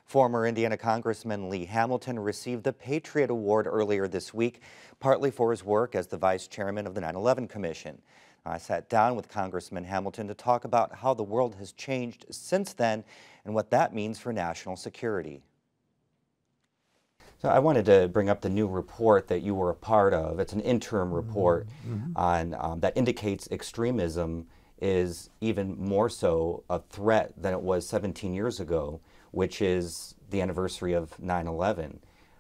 Former Indiana Congressman Lee Hamilton received the Patriot Award earlier this week, partly for his work as the vice chairman of the 9/11 Commission. I sat down with Congressman Hamilton to talk about how the world has changed since then and what that means for national security. So I wanted to bring up the new report that you were a part of. It's an interim report on that indicates extremism is even more so a threat than it was 17 years ago, which is the anniversary of 9/11.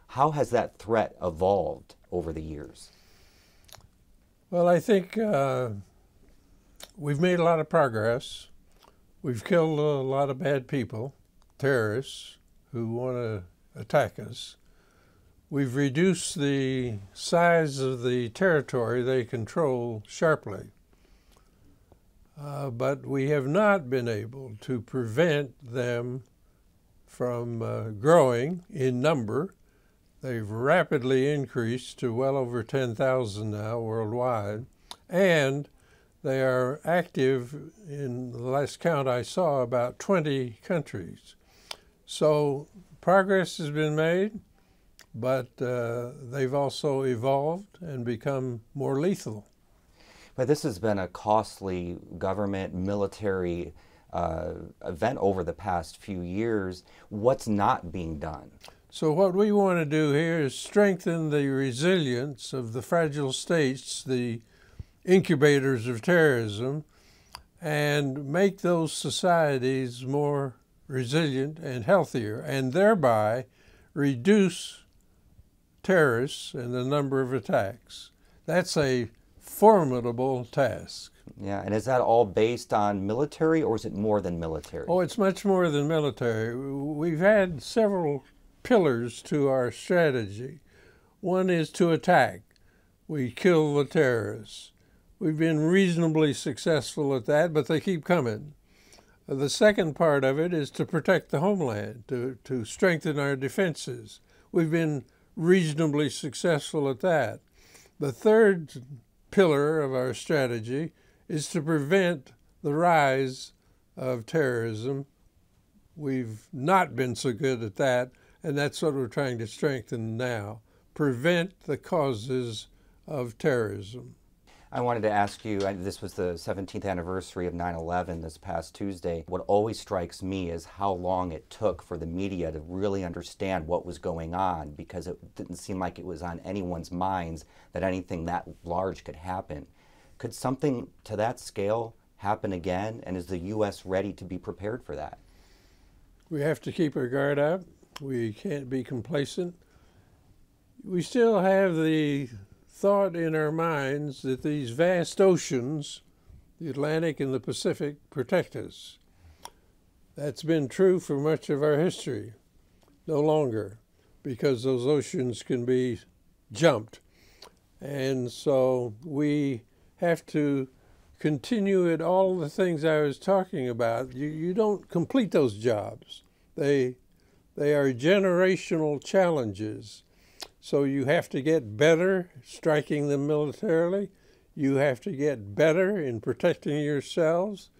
How has that threat evolved over the years? Well, I think we've made a lot of progress. We've killed a lot of bad people, terrorists who want to attack us. We've reduced the size of the territory they control sharply. But we have not been able to prevent them from growing in number. They've rapidly increased to well over 10,000 now worldwide, and they are active in the last count I saw about 20 countries. So progress has been made, but they've also evolved and become more lethal. But this has been a costly government, military event over the past few years. What's not being done? So what we want to do here is strengthen the resilience of the fragile states, the incubators of terrorism, and make those societies more resilient and healthier, and thereby reduce terrorists and the number of attacks. That's a formidable task. Yeah, and is that all based on military, or is it more than military? Oh, it's much more than military. We've had several pillars to our strategy. One is to attack. We kill the terrorists. We've been reasonably successful at that, but they keep coming. The second part of it is to protect the homeland, to strengthen our defenses. We've been reasonably successful at that. The third pillar of our strategy is to prevent the rise of terrorism. We've not been so good at that, and that's what we're trying to strengthen now. Prevent the causes of terrorism. I wanted to ask you, this was the 17th anniversary of 9/11 this past Tuesday. What always strikes me is how long it took for the media to really understand what was going on, because it didn't seem like it was on anyone's minds that anything that large could happen. Could something to that scale happen again, and is the U.S. ready to be prepared for that? We have to keep our guard up. We can't be complacent. We still have the thought in our minds that these vast oceans, the Atlantic and the Pacific, protect us. That's been true for much of our history. No longer, because those oceans can be jumped. And so we have to continue at all the things I was talking about. You don't complete those jobs. They are generational challenges. So you have to get better striking them militarily. You have to get better in protecting yourselves,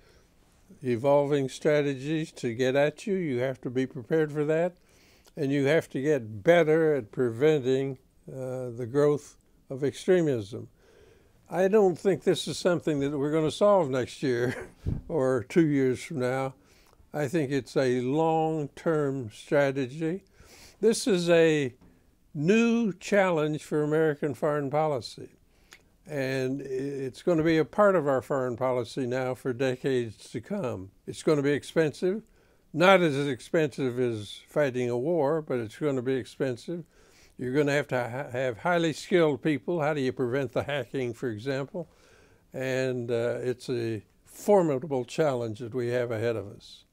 evolving strategies to get at you. You have to be prepared for that. And you have to get better at preventing the growth of extremism. I don't think this is something that we're going to solve next year or 2 years from now. I think it's a long-term strategy. This is a new challenge for American foreign policy, and it's going to be a part of our foreign policy now for decades to come. It's going to be expensive, not as expensive as fighting a war, but it's going to be expensive. You're going to have highly skilled people. How do you prevent the hacking, for example? And it's a formidable challenge that we have ahead of us.